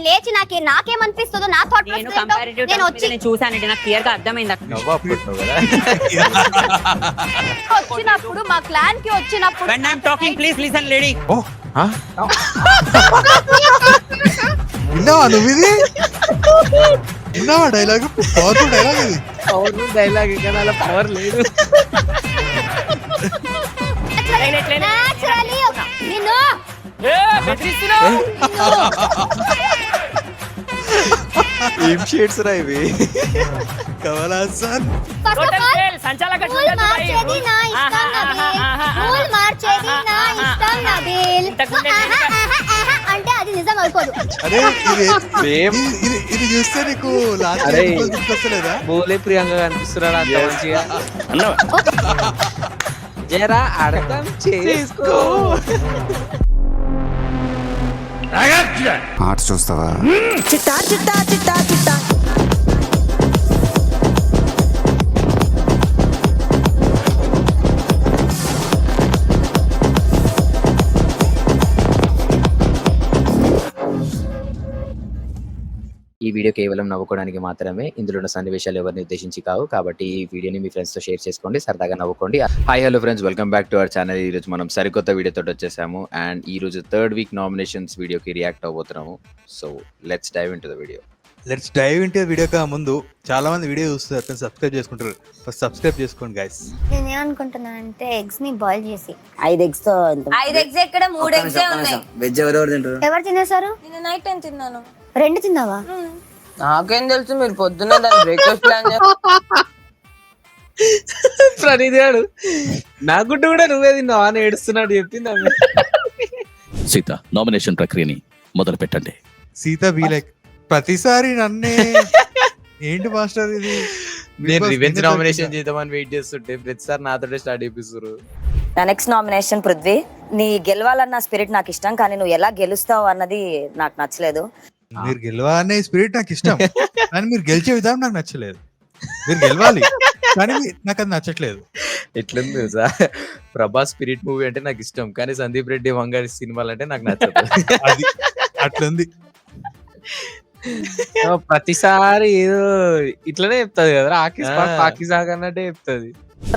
లేచి నాకేమనిపిస్తుందో నా థాట్ నేను వచ్చి చూసానంటే నాకు క్లియర్ గా అర్థమైంది. వచ్చినప్పుడు మా క్లాన్ కి వచ్చినప్పుడు When I'm talking, please listen, lady. విన్నావా నువ్వు ఇది? విన్నావా డైలాగ్? పవర్ఫుల్ డైలాగ్ ఇది. పవర్ డైలాగ్ కానీ అలా పవర్ లేదు. Naturally, నిన్ను ఏం షేడ్స్ రా ఇవి? కమల్ హాసన్ మార్చేది నా ఇష్టం నబీల్ మార్చేది నా ఇష్టం నబీల్ అంటే అది నిజం అయిపోదు. అరే ఇది చూస్తే నీకు లాస్ట్ గుర్తొస్తలేదా? బోలే ప్రియాంక కనిపిస్తున్నాడు అంత మంచిగా. జరా అర్థం చేసుకో. ఆర్ట్స్ చూస్తావా? చిట్టా చిట్టా చిట్టా చిట్టా ఈ వీడియో కేవలం నవ్వుకోవడానికి మాత్రమే. ఇందులో ఉన్న సన్నివేశాలు ఎవరిని ఉద్దేశించి కావు. కాబట్టి ఈ వీడియోని మీ ఫ్రెండ్స్ తో షేర్ చేసుకోండి, సరదాగా నవ్వుకోండి. Hi hello friends, welcome back to our channel. ఈ రోజు మనం సరికొత్త వీడియోతో వచ్చేసాము. అండ్ ఈ రోజు థర్డ్ వీక్ నామినేషన్స్ వీడియోకి రియాక్ట్ అవబోతున్నాము. So let's dive into the video. Let's dive into video కా ముందు చాలా మంది వీడియో చూస్తారు, సబ్స్క్రైబ్ చేసుకుంటారు. ఫస్ట్ సబ్స్క్రైబ్ చేసుకోండి గైస్. నేను ఏమనుకుంటున్నా అంటే ఎగ్స్ ని బాయిల్ చేసి 5 eggs తో 5 eggs ఎక్కడ 3 eggs ఉన్నాయి. వెజ్ ఎవరెవరు తింటారు? ఎవరు తినేసారు? నేను నైట్ టైం తిన్నాను. 2 తిన్నావా? నాకేం తెలుసు, మీరు పొద్దున్న దాన్ని బ్రేక్ఫాస్ట్ ప్లాన్ ప్రణీత్ గారు నాకుంటూ కూడా నువ్వే తిన్నావా అని ఏడుస్తున్నాడు చెప్పింది. సీత, నామినేషన్ ప్రక్రియని మొదలు పెట్టండి. సీత బీ లైక్ ప్రతిసారి నన్నే ఏంటి మాస్టర్ ఇది? నేను రివెంజ్ నామినేషన్ చేద్దామని వెయిట్ చేస్తుంటే ప్రతిసారి నాతోటే స్టార్ట్ చేపిస్తారు. నా నెక్స్ట్ నామినేషన్ పృథ్వీ. నీ గెలవాలన్న స్పిరిట్ నాకు ఇష్టం, కానీ నువ్వు ఎలా గెలుస్తావు అన్నది నాకు నచ్చలేదు. మీరు గెలవాలనే స్పిరిట్ నాకు ఇష్టం, కానీ మీరు గెలిచే విధానం నాకు నచ్చలేదు. మీరు గెలవాలి కానీ నాకు అది నచ్చట్లేదు. ఎట్లుంది తెలుసా, ప్రభాస్ స్పిరిట్ మూవీ అంటే నాకు ఇష్టం, కానీ సందీప్ రెడ్డి వంగారి సినిమాలు అంటే నాకు నచ్చదు. అది అట్లుంది. ప్రతిసారి ఏదో ఇట్లనే చెప్తాది కదా, పాకిస్తాన్ అన్నట్టే చెప్తాది.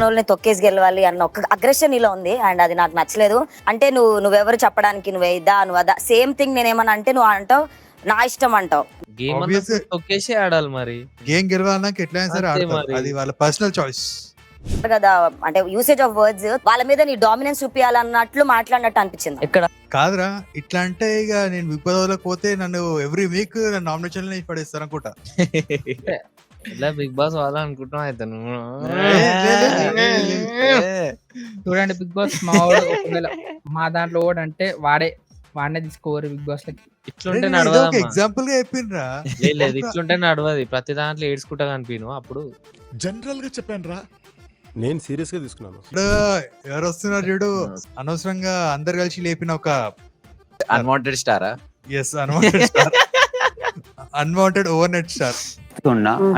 వాళ్ళని తొక్కేసి గెలవాలి అన్న ఒక అగ్రెషన్ ఇలా ఉంది, అండ్ అది నాకు నచ్చలేదు. అంటే నువ్వెవరు చెప్పడానికి, నువ్వు ఇదా నువ్వు అదా సేమ్ థింగ్. నేనేమన్నా అంటే నువ్వు అంటావు నా ఇష్టం అంటావు. గేమ్ తొక్కేసి ఆడాలి మరి. గేమ్ గెలవాలన్నాక ఎట్లయినా సరే ఆడతారు, అది వాళ్ళ పర్సనల్ చాయిస్ కదా. అంటే యూసేజ్ ఆఫ్ వర్డ్స్ వాళ్ళ మీద నీ డామినెన్స్ చూపించాలన్నట్లు మాట్లాడినట్టు అనిపించింది. ఎక్కడ కాదురా, ఇట్లా అంటే ఇక నేను బిగ్ బాస్ వదలకు పోతే నన్ను ఎవ్రీ వీక్ నామినేషన్ పడేస్తారు అనుకుంటా. ఇలా బిగ్ బాస్ వాళ్ళ అనుకుంటున్నా అయితే చూడండి, బిగ్ బాస్ మా దాంట్లో ఓడ్ అంటే వాడే తీసుకోరు బిగ్ బాస్ లకి. ఇట్లుంటే నడవదు. ఎగ్జాంపుల్ గా చెప్పిండ్రా. లేదు ఇట్లుంటే నడవది. ప్రతి దాంట్లో ఏడ్చుకుంటా కనిపిను. అప్పుడు జనరల్ గా చెప్పాను రా, నేను సీరియస్ గా తీసుకున్నాను. ఎవరు వస్తున్నారు చూడు, అనవసరంగా అందరు కలిసి లేపిన ఒక అన్వాంటెడ్ స్టారా? Yes, unwanted star, unwanted overnight star.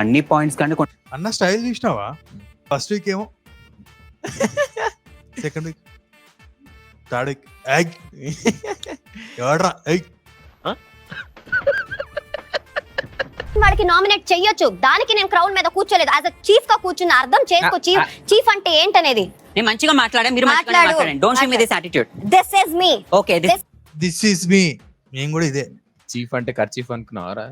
అన్ని పాయింట్స్ కంటే అన్న స్టైల్ చూసినావా? ఫస్ట్ వీక్ ఏమో, second week, third week egg ఎవడ్రా ఎగ్. వాడికి నామినేట్ చెయ్యొచ్చు, దానికి నేను క్రౌన్ మీద కూర్చోలేదు. యాజ్ అ చీఫ్ గా కూర్చున్న అర్థం చేసుకో. చీఫ్ అంటే ఏంటనేది నేను మంచిగా మాట్లాడా, మీరు మాట్లాడండి. Don't show me this attitude. This is me. Okay, this is me. నేను కూడా ఇదే. చీఫ్ అంటే కర్చీఫ్ అనుకున్నావరా?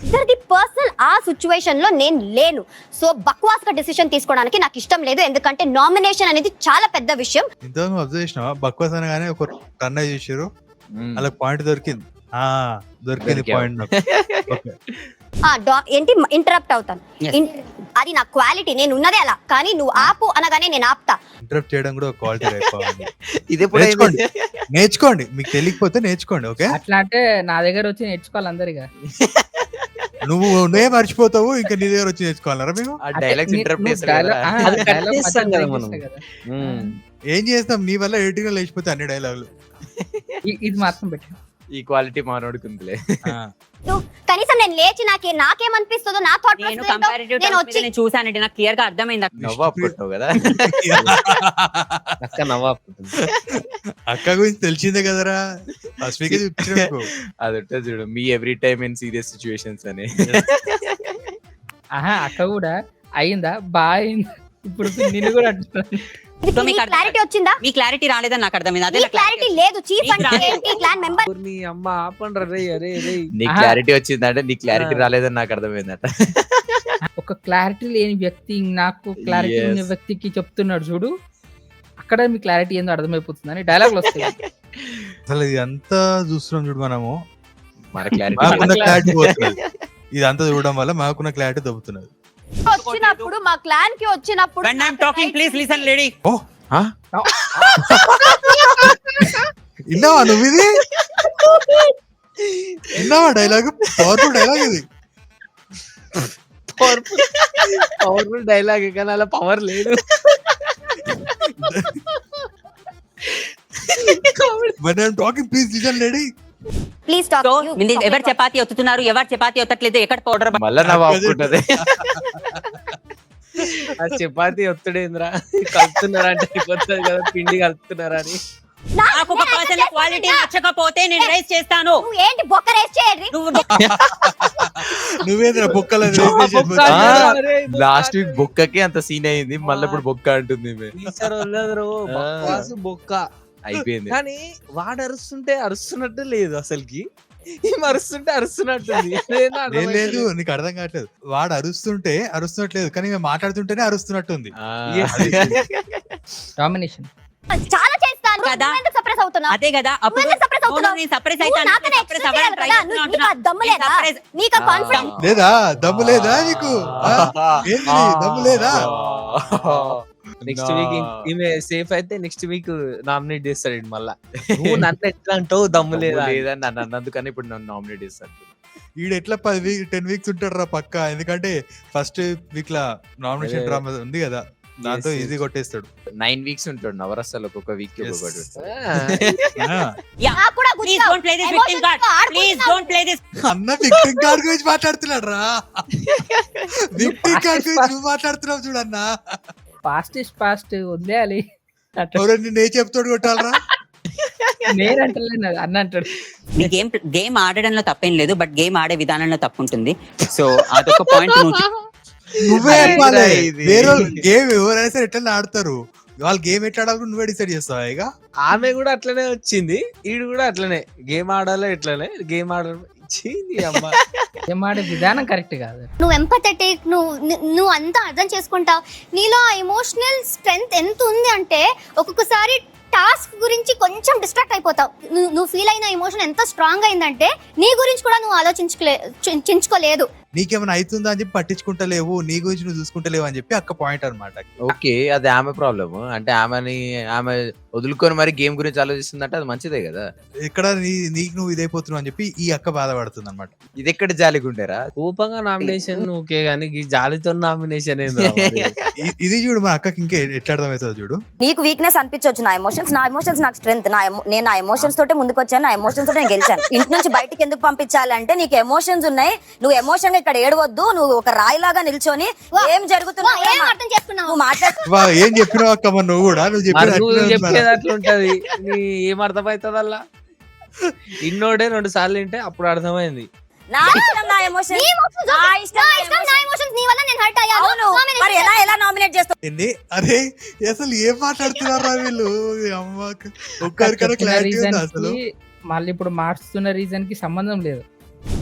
ఇద్దరిది పర్సనల్. ఆ సిచ్యువేషన్ లో నేను లేను. సో బక్వాస్ గా డెసిషన్ తీసుకోవడానికి నాకు ఇష్టం లేదు, ఎందుకంటే నామినేషన్ అనేది చాలా పెద్ద విషయం. ఇంతకు అబ్జర్వ్ చేసినావా? బక్వాస్ అనగానే ఒక టర్న్ చేసారు, అలా పాయింట్ దొరికింది. దొరికింది పాయింట్. ఏంటి ఇంటరప్ట్ అవుతాను, అది నా క్వాలిటీ. నేను ఉన్నదే అలా, కానీ నువ్వు ఆపు అనగానే నేను ఆపుతా. ఇంటరప్ట్ చేయడం కూడా ఒక క్వాలిటీ. ఇదే నేర్చుకోండి, మీకు తెలియకపోతే నేర్చుకోండి. ఓకే, అట్లా అంటే నా దగ్గర వచ్చి నేర్చుకోవాలి అందరిగా. నువ్వే మర్చిపోతావు, ఇంకా నీ దగ్గర వచ్చి నేర్చుకోవాలరా మేము? డైలాగ్స్ ఇంటరప్ట్ చేస్తారు. ఏం చేస్తాం, నీ వల్ల ఎడిటింగ్ లేచిపోతే అన్ని డైలాగులు. ఇది మాత్రం పెట్టు. ఈ క్వాలిటీ మానోడుకుందిలే. కనీసం నేను లేచి నాకేమనిపిస్తుందో నా థాట్ నేను వచ్చి చూసానంటే నాకు క్లియర్ గా అర్థమైంది. నవ్వాపుకుంటావు కదా, అక్క గురించి తెలిసిందే కదరా ఫస్ట్ వీక్ చూపించారు. అది ఉంటుంది చూడు, me every time in serious situations అని. ఆహా అక్క కూడా అయిందా బాగా అయిందా ఇప్పుడు నిన్ను కూడా అంటున్నాను. సో మీకు క్లారిటీ వచ్చిందా? మీ క్లారిటీ రాలేదని నాకు అర్థమైంది. అదే క్లారిటీ లేదు. చీఫ్ అంటే ఏంటి, క్లాన్ మెంబర్. నీ అమ్మ ఆపండ్రా రే అరే రే. నీ ఆహా. క్లారిటీ వచ్చిందంటే నీ క్లారిటీ రాలేదని నాకు అర్థమైందట. ఒక క్లారిటీ లేని వ్యక్తి నాకు క్లారిటీ Yes. ఉన్న వ్యక్తికి చెప్తున్నాడు చూడు, అక్కడ మీ క్లారిటీ ఏందో అర్థమైపోతుంది అని డైలాగులు వస్తాయి. అసలు ఇది అంతా చూస్తున్నాం చూడు మనము, మన క్లారిటీ మాకున్న క్లారిటీ పోతున్నది. ఇదంతా చూడడం వల్ల మాకున్న క్లారిటీ దొబ్బుతున్నది. వచ్చినప్పుడు మా క్లాన్ కి వచ్చినప్పుడు when I'm talking please listen lady. విన్నావా నువ్వు ఇది? విన్నావా డైలాగ్? పవర్ఫుల్ డైలాగ్ ఇది. పవర్ఫుల్ డైలాగ్ కానీ అలా పవర్ లేదు. When I'm talking, please listen, lady. Please talk. So ఎవరు చపాతీ ఒత్తుతున్నారు, ఎవరు చపాతీ ఒత్తట్లేదు, ఎక్కడ పౌడర్ మళ్ళా నా బాగుంటది. ఆ చపాతి ఒత్తుడేంద్రా కలుపుతున్నారా అంటే అయిపోతుంది కదా, పిండి కలుపుతున్నారా అని. నాకు ఒక పర్సన్ క్వాలిటీ నచ్చకపోతే నేను రైస్ చేస్తాను. నువ్వు ఏంటి బొక్క రేస్ చేయండి. నువ్వు నువ్వేంద్ర బొక్కల లాస్ట్ వీక్ బొక్కకి అంత సీన్ అయింది, మళ్ళీ ఇప్పుడు బొక్క అంటుంది ఈమె. టీచర్ వల్లదు బక్వాసు బొక్క అయిపోయింది. కానీ వాడు అరుస్తుంటే అరుస్తున్నట్టు లేదు అసలుకి, ఈమె అరుస్తుంటే అరుస్తున్నట్టుంది. లేదు, నీకు అర్థం కావట్లేదు. వాడు అరుస్తుంటే అరుస్తున్నట్లేదు, కానీ మేము మాట్లాడుతుంటేనే అరుస్తున్నట్టుంది. డామినేషన్ చాలా చేస్తాను కదా. నువ్వు ఎందుకు సప్రెస్ అవుతున్నావు? అదే కదా అప్పుడు నువ్వు ఎందుకు suppress అవుతున్నావు? నేను సప్రెస్ నువ్వు అవుతాను. నాకన్నా suppress express అవ్వడానికి చేయాలి try కదా. చేస్తున్నా నీకు ఆ దమ్ము నేను లేదా? suppress- నీకు ఆ కాన్ఫిడెన్స్ లేదా? దమ్ము లేదా నీకు? ఏంది దమ్ము లేదా? నెక్స్ట్ వీక్ ఈమె సేఫ్ అయితే నెక్స్ట్ వీక్ నామినేట్ చేస్తాడు ఈడు మళ్ళా. నువ్వు నన్ను ఎట్లా అంటావు దమ్ము లేదా? లేదని నన్ను అన్నందుకని ఇప్పుడు నన్ను నామినేట్ చేస్తాను. ఈడు ఎట్లా 10 వీక్స్ ఉంటాడు రా పక్క, ఎందుకంటే ఫస్ట్ వీక్ లా నామినేషన్ డ్రామా ఉంది కదా, దాంతో ఈజీ కొట్టేస్తాడు. 9 వీక్స్ ఉంటాడు నవరసాలు, ఒక్కొక్క వీక్ Yes. ఒక్కొక్కటి. Yeah. నాకు కూడా Please don't play this victim card. Please don't play this. అన్న విక్టింగ్ కార్డ్ గురించి మాట్లాడుతున్నాడు రా. విక్టింగ్ కార్డ్ గురించి నువ్వు మాట్లాడుతున్నావు చూడన్నా. ఫాస్ట్ ఇస్ ఫాస్ట్ వదిలేయాలి. ఎవరైనా నేను చెప్తాడు కొట్టాలరా. నేను అంటలేదు, అన్న అంటాడు. మీ గేమ్ ఆడడంలో తప్పేం లేదు, బట్ గేమ్ ఆడే విధానంలో తప్పు ఉంటుంది. సో అదొక పాయింట్. నువ్వే అదే చెప్పాలి. ఇది. వేరే గేమ్ ఎవరైనా సరే ఎట్లా ఆడతారు, వాళ్ళు గేమ్ ఎట్లా ఆడాలి నువ్వే డిసైడ్ చేస్తావా? ఇక ఆమె కూడా అట్లనే వచ్చింది, ఈడు కూడా అట్లనే గేమ్ ఆడాలో ఎట్లనే గేమ్ ఆడాలి ఇచ్చింది అమ్మ. ఏం ఆడే విధానం కరెక్ట్ కాదు. నువ్వు ఎంపథెటిక్, నువ్వు అంతా అర్థం చేసుకుంటావు. నీలో ఎమోషనల్ స్ట్రెంగ్త్ ఎంత ఉంది అంటే ఒక్కొక్కసారి టాస్క్ గురించి కొంచెం డిస్ట్రాక్ట్ అయిపోతావు. నువ్వు ఫీల్ అయిన ఎమోషన్ ఎంత స్ట్రాంగ్ అయిందంటే నీ గురించి కూడా నువ్వు చించుకోలేదు. నీకేమైనా అవుతుందా అని చెప్పి పట్టించుకుంటలేవు, నీ గురించి నువ్వు చూసుకుంటలేవు అని చెప్పి అక్క పాయింట్ అనమాట. ఓకే, అది ఆమె ప్రాబ్లమ్. అంటే ఆమె వదులుకొని మరి గేమ్ గురించి ఆలోచిస్తుందంటే అది మంచిదే కదా. ఇక్కడ నీకు నువ్వు ఇదైపోతున్నావు అని చెప్పి ఈ అక్క బాధపడుతుంది అనమాట. ఇది ఎక్కడ జాలిగుంటారా? కోపంగా నామినేషన్ ఓకే కానీ ఈ జాలితో నామినేషన్ ఇది చూడు మా అక్కకి ఇంకా ఎట్లా అర్థమవుతుంది చూడు. నీకు వీక్నెస్ అనిపించవచ్చు, నా ఎమోషన్స్ నాకు స్ట్రెంత్. నేను నా ఎమోషన్స్ తోటే ముందుకు వచ్చాను, నా ఎమోషన్స్ తోటే నేను గెలిచాను. ఇంటి నుంచి బయటికి ఎందుకు పంపించాలంటే నీకు ఎమోషన్స్ ఉన్నాయి, నువ్వు ఎమోషన్ ఇక్కడ ఏడవద్దు, నువ్వు ఒక రాయిలాగా నిల్చొని ఏం జరుగుతుందో ఏం అర్థం చేసుకున్నావు? నువ్వు మాట్లాడు. ఏం చెప్పినావు అక్క మరి నువ్వు కూడా? నువ్వు చెప్పేది అట్లా ఉంటది, నీ ఏం అర్థమవుతుంది అలా? ఇన్నోడే 2 సార్లు వింటే అప్పుడు అర్థమైంది. నా ఇష్టం, నా ఎమోషన్, నీ emotions, నా నా ఇష్టం, ఇష్టం, నా emotions, నీ వల్ల నేను hurt అయ్యాను. అవును, మరి ఎలా నామినేట్ చేస్తావు? ఏంది? అరే అసలు ఏం మాట్లాడుతున్నారా వీళ్ళు? అమ్మకి ఒక్కరికైనా క్లారిటీ ఉందా అసలు? మళ్ళీ ఇప్పుడు మార్చుతున్న రీజన్ కి సంబంధం లేదు.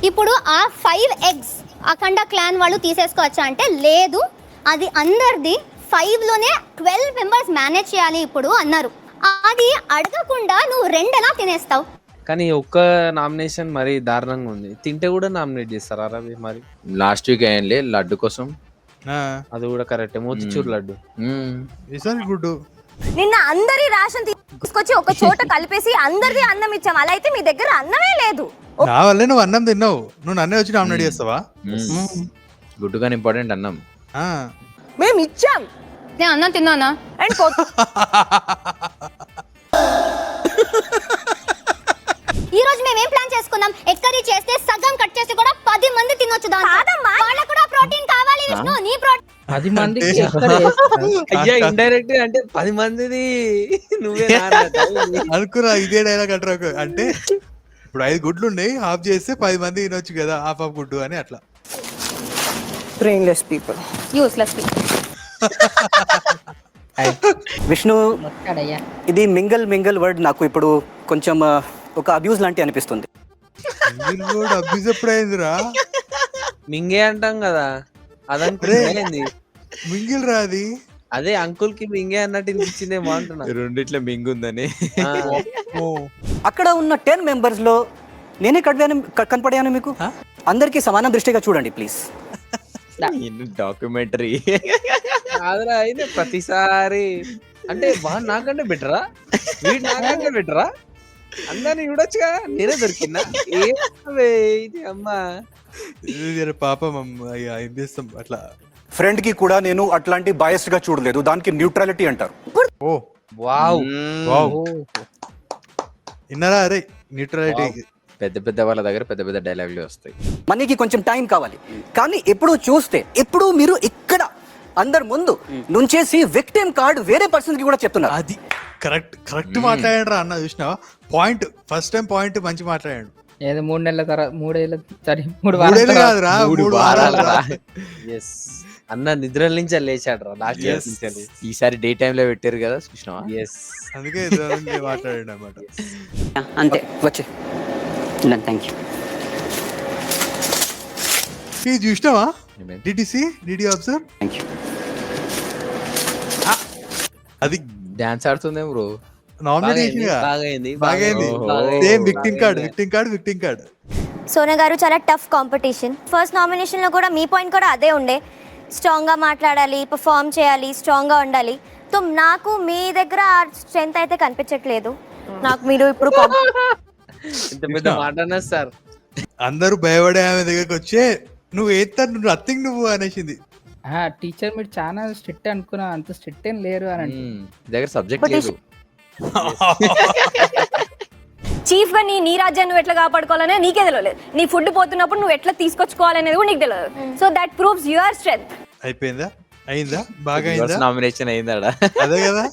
ఇప్పుడు ఆ 5 eggs అఖండ క్లాన్ వాళ్ళు తీసేసుకోవచ్చా అంటే లేదు, అది అందరిది. 5 లోనే 12 మెంబర్స్ మేనేజ్ చేయాలి ఇప్పుడు అన్నారు. అది అడగకుండా నువ్వు 2 ఎలా తినేస్తావు? కానీ ఒక్క నామినేషన్ మరి దారుణంగా ఉంది. తింటే కూడా నామినేట్ చేస్తారా రవి? మరి లాస్ట్ వీక్ అయ్యంలే లడ్డు కోసం. అది కూడా కరెక్ట్, మోతిచూర్ లడ్డు. గుడ్. నిన్న అందరి రేషన్ తీసుకొచ్చి ఒక చోట కలిపేసి అందరిది అన్నం ఇచ్చాం. అలా అయితే మీ దగ్గర అన్నమే లేదు. నా వల్లే నువ్వు అన్నం తిన్నావు, నువ్వు నన్నే వచ్చి నామినేట్ చేస్తావా? గుడ్డు కానీ ఇంపార్టెంట్ అన్నం. మేము ఇచ్చాం, నేను అన్నం తిన్నానా? అండ్ ఈ రోజు మేము ఏం ప్లాన్ చేసుకున్నాం? ఎగ్ కర్రీ చేస్తే సగం కట్ చేస్తే కూడా 10 మంది తినొచ్చు. దాంతో వాళ్ళకు కూడా ప్రోటీన్ కావాలి విష్ణు. నీ ప్రోటీన్ 10 మందికి అంటే- ఎక్కడ చేస్తారు? అయ్యా ఇండైరెక్ట్ అంటే 10 మందిది నువ్వే అనుకున్నా ఇదే డైలాగ్ అంటారు. అంటే ఇప్పుడు 5 గుడ్లు ఉన్నాయి, హాఫ్ చేస్తే 10 మంది తినొచ్చు కదా, హాఫ్ గుడ్డు అని అట్లా. Brainless people. యూస్లెస్ విష్ణు, ఒక్కడయ్యా. ఇది మింగల్ వర్డ్ నాకు ఇప్పుడు కొంచెం ఒక అబ్యూజ్ లాంటి అనిపిస్తుంది. అబ్యూజ్ ఎప్పుడైందిరా? మింగే అంటాం కదా, అదంటే మింగిల్ రా అది. అదే అంకుల్ కి మింగే అన్నట్టు ఇచ్చిందేమో అంటున్నా. రెండిట్లో మింగుందని. ఆ, అక్కడ ఉన్న 10 మెంబర్స్ లో నేనే కనపడాను మీకు. అందరికీ సమాన దృష్టిగా చూడండి ప్లీజ్. డాక్యుమెంటరీ. కాదురా అయితే ప్రతిసారి అంటే వాడు నాకంటే బెటరా, వీడు నాకంటే బెటరా, అందరిని చూడొచ్చుగా, నేనే దొరికిందా ఇది అమ్మా. పాపం అయ్యా, ఏం చేస్తాం అట్లా. ఫ్రెండ్ కి కూడా నేను అట్లాంటి బయస్డ్ గా చూడలేదు, దానికి న్యూట్రాలిటీ అంటారు. ఓ వావ్ వావ్, విన్నారా? అరే న్యూట్రాలిటీ. పెద్ద పెద్ద వాళ్ళ దగ్గర పెద్ద పెద్ద డైలాగులు వస్తాయి. మనకి కొంచెం టైం కావాలి, కానీ ఎప్పుడు చూస్తే ఎప్పుడు మీరు ఇక్కడ అందరి ముందు నుంచేసి విక్టిమ్ కార్డ్ వేరే పర్సన్ కి కూడా చెప్తున్నారు. అది కరెక్ట్ మాట్లాడాడు రా అన్న, చూసినావా? పాయింట్, ఫస్ట్ టైం పాయింట్ మంచి మాట్లాడాడు. ఏదో 3 నెలల తర్వాత 3 మూడేళ్ళు వారాలు కాదురా, 3 వారాలు రా. ఎస్ అన్న నిద్ర నుంచి లేచాడు రా లాస్ట్ ఇయర్ నుంచి. ఈసారి డే టైమ్ లో పెట్టారు కదా, చూసినావా? ఎస్ అందుకే మాట్లాడాడు అన్నమాట. అంతే. వచ్చే థ్యాంక్ యూ. ఇది చూసినావా? ఏమైంది? Did you observe? Thank you. అది dance ఆడుతుందేం bro. Nomination బాగైంది. Same విక్టింగ్ card. Sona గారు, చాలా టఫ్ కాంపిటీషన్. ఫస్ట్ నామినేషన్ లో కూడా మీ పాయింట్ కూడా అదే ఉండే, స్ట్రాంగ్ గా మాట్లాడాలి, పర్ఫామ్ చేయాలి, స్ట్రాంగ్ గా ఉండాలి. సో నాకు మీ దగ్గర ఆ స్ట్రెంత్ అయితే కనిపించట్లేదు. నాకు మీరు ఇప్పుడు ఇంత పెద్ద మాట సార్. అందరూ భయపడే ఆమె దగ్గరకు వచ్చే నువ్వు నువ్వు నథింగ్ నువ్వు అనేసింది. టీచర్ మీరు చాలా స్ట్రిక్ట్ అనుకున్నా, అంత స్ట్రిక్ట్ ఏం లేరు అని అంటే దగ్గర సబ్జెక్ట్ లేదు. చీఫ్ గా నీ రాజ్యాన్ని నువ్వు ఎట్లా కాపాడుకోవాలనే నీకే తెలియలేదు. నీ ఫుడ్ పోతున్నప్పుడు నువ్వు ఎట్లా తీసుకొచ్చుకోవాలనేది కూడా నీకు తెలియదు. So that proves your strength. అయిందా బాగా అయిందా? నామినేషన్ అయిందా? అదే కదా,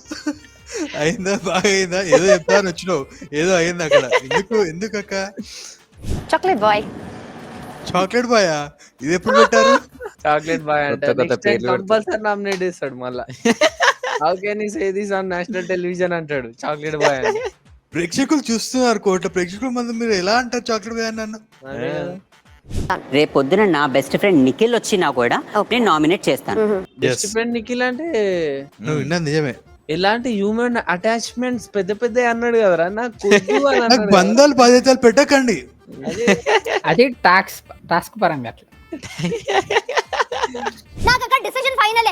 అయిందా బాగా అయిందా? ఏదో చెప్తాను వచ్చినావు, ఏదో అయింది అక్కడ. ఎందుకు అక్క? చాక్లెట్ బాయా? ఇది ఎప్పుడు పెట్టారు? చాక్లెట్ బాయ్ అంటే కొత్త కొత్త పేర్లు కంపల్సరీ నామినేట్ చేస్తాడు మళ్ళా. How can you say this on national television అంటాడు చాక్లెట్ బాయ్ అని. ప్రేక్షకులు చూస్తున్నారు, కోట్ల ప్రేక్షకుల మంది, మీరు ఎలా అంటారు చాక్లెట్ బాయ్ నన్ను? రేపు పొద్దున నా బెస్ట్ ఫ్రెండ్ నిఖిల్ వచ్చినా కూడా నేను నామినేట్ చేస్తాను. బెస్ట్ ఫ్రెండ్ నిఖిల్ అంటే నువ్వు విన్నది నిజమే. ఇలాంటి హ్యూమన్ అటాచ్మెంట్స్ పెద్ద పెద్ద అన్నాడు కదరా, నాకు బంధాలు బాధ్యతలు పెట్టకండి. అది టాస్క్ పరంగా అట్లా. నాకు అక్కడ డిసిషన్ ఫైనల్.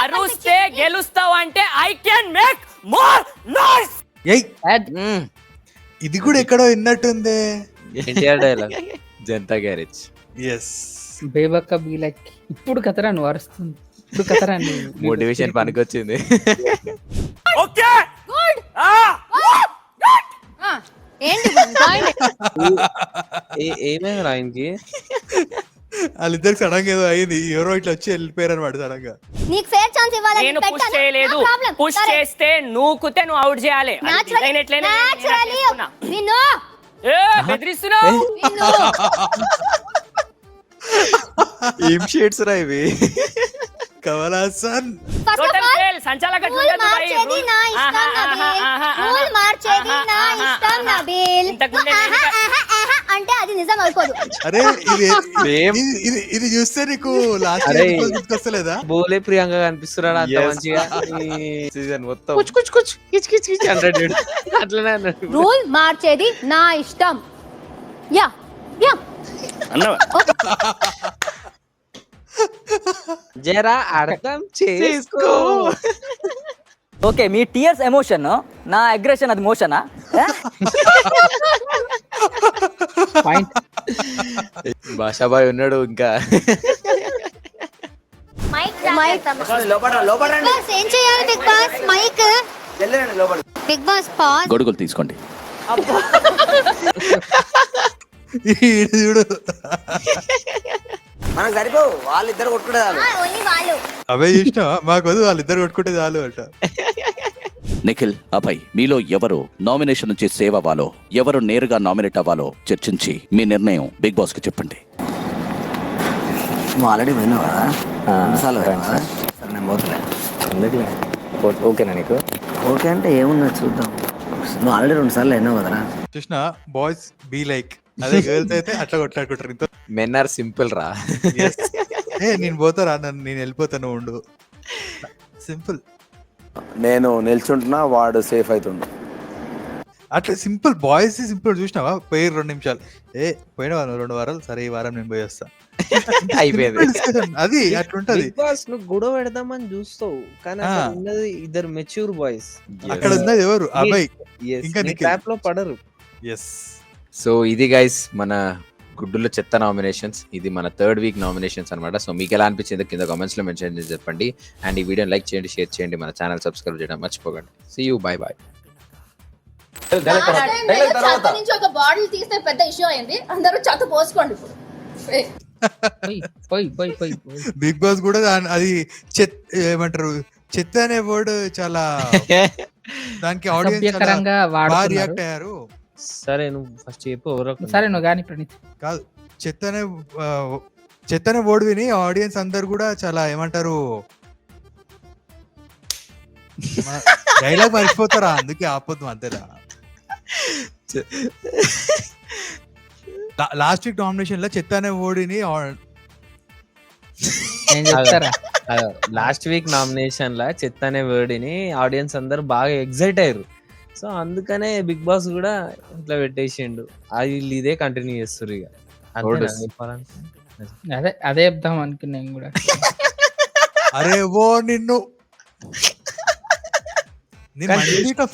అరుస్తే గెలుస్తావు అంటే I can make more noise. ఏయ్, ఇది కూడా ఎక్కడో విన్నట్టుంది. NTR dialogue Janatha Garage. Yes, Bebakka బీలక్. ఇప్పుడు కథరా నువ్వు అరుస్తుంది, ఇప్పుడు కథరా మోటివేషన్ పనికొచ్చింది. Okay good. ఏంటి ఏమైంది ఆయనకి? వాళ్ళిద్దరికి సడన్ గా ఏదో అయింది, ఎవరో ఇట్లా వచ్చి వెళ్ళిపోయారు అనమాట సడన్ గా. నీకు ఫేర్ ఛాన్స్ ఇవ్వాలి. నేను పుష్ చేయలేదు, పుష్ చేస్తే నూకుతే నువ్వు అవుట్ చేయాలి. బెదిరిస్తున్నావు. ఏం షేడ్స్ రా ఇవి? కమలాసన్ సంచాలక అంటే అది నిజం అయిపోదు. అరే ఇది చూస్తే నీకు లాస్ట్ గుర్తొస్తలేదా? బోలే ప్రియాంక కనిపిస్తున్నాడు అంత మంచిగా. సీజన్ మొత్తం అట్లనే అన్నాడు. రూల్ మార్చేది నా ఇష్టం. యా యా జరా అర్థం చేసుకో. ఓకే, మీ టీయర్స్ ఎమోషన్, నా అగ్రెషన్ అది మోషనా? భాషాబాయ్ ఉన్నాడు ఇంకా. ఏం చేయాలి big boss? Mike big boss pause. గొడుగులు తీసుకోండి. చూడు మనకు సరిపోవు వాళ్ళిద్దరు కొట్టుకుంటే చాలు. ఓన్లీ వాళ్ళు. అవే చూసినా మాకు వద్దు, వాళ్ళిద్దరు కొట్టుకుంటే చాలు అంట. నిఖిల్, అభయ్, మీలో ఎవరు నామినేషన్ నుంచి సేవ్ అవ్వాలో, ఎవరు నేరుగా నామినేట్ అవ్వాలో చర్చించి మీ నిర్ణయం బిగ్ బాస్ కి చెప్పండి. నువ్వు ఆల్రెడీ పోయినావు కదా, రెండుసార్లు పోయినావు కదా. సరే నేను పోతులే. ఎందుకులే ఓకేనా నీకు? ఓకే అంటే ఏమున్నా చూద్దాం. నువ్వు ఆల్రెడీ 2 సార్లు అయినావు కదరా. చూసినా బాయ్స్ బీ లైక్, అదే గర్ల్స్ అయితే అట్లా కొట్లాడుకుంటారు. ఇంత మెన్ ఆర్ సింపుల్ రా. నేను పోతారా, నేను వెళ్ళిపోతాను ఉండు, సింపుల్. నేను నిల్చుంటున్నా, వాడు సేఫ్ అవుతుండు. అట్లా సింపుల్ బాయ్స్ సింపుల్. చూసినావా పోయి 2 నిమిషాలు, పోయినా 2 వారాలు, సరే ఈ వారం నేను పోయి వస్తా, అయిపోయింది. అది అట్లుంటది. బిగ్ బాస్ నువ్వు గొడవ పెడదామని చూస్తావు, కానీ అక్కడ ఉన్నది ఇద్దరు మెచ్యూర్ బాయ్స్. అక్కడ ఉన్నది ఎవరు? అబ్బాయి ఇంకా ట్రాప్ లో పడరు. ఎస్. సో ఇది గైస్ మన గుడ్డులో చెత్త నామినేషన్స్. ఇది మన 3rd వీక్ నామినేషన్స్ అనమాట. సో మీకు ఎలా అనిపించిందో కింద కామెంట్స్ లో మెన్షన్ చేసి చెప్పండి. అండ్ ఈ వీడియోని లైక్ చేయండి, షేర్ చేయండి, మన ఛానల్ సబ్స్క్రైబ్ చేయడం మర్చిపోకండి. See you, bye bye. నుంచి ఒక బాటిల్ తీస్తే పెద్ద ఇష్యూ అయింది, అందరూ చెత్త పోసుకోండి ఇప్పుడు. బిగ్ బాస్ కూడా అది ఏమంటారు, చెత్త అనే వర్డ్ చాలా దానికి ఆడియన్స్ బాగా రియాక్ట్ అయ్యారు. సరే నువ్వు ఫస్ట్ చెప్పు. సరే నువ్వు కానీ ప్రణీత్. కాదు, చెత్త అనే వర్డ్ విని ఆడియన్స్ అందరు కూడా చాలా ఏమంటారు, డైలాగ్ మర్చిపోతారా, అందుకే ఆపొద్దు మధ్యలో. లాస్ట్ వీక్ నామినేషన్ లో చెత్త అనే ఓడిని లాస్ట్ వీక్ నామినేషన్ లా చెత్త అనే వర్డ్ని ఆడియన్స్ అందరు బాగా ఎగ్జైట్ అయ్యారు. సో అందుకనే బిగ్ బాస్ కూడా ఇట్లా పెట్టేసిండు. అది ఇదే కంటిన్యూ చేస్తారు ఇక. అదే చెప్దాం అనుకున్నా నేను కూడా. అరే ఓ నిన్ను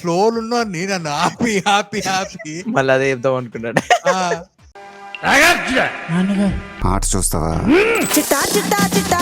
ఫ్లోర్ ఉన్నా నేను హ్యాపీ హ్యాపీ హ్యాపీ మళ్ళీ అదే చెప్దాం అనుకున్నాడు. ఆట చూస్తావా? చిట్టా చిట్టా చిట్టా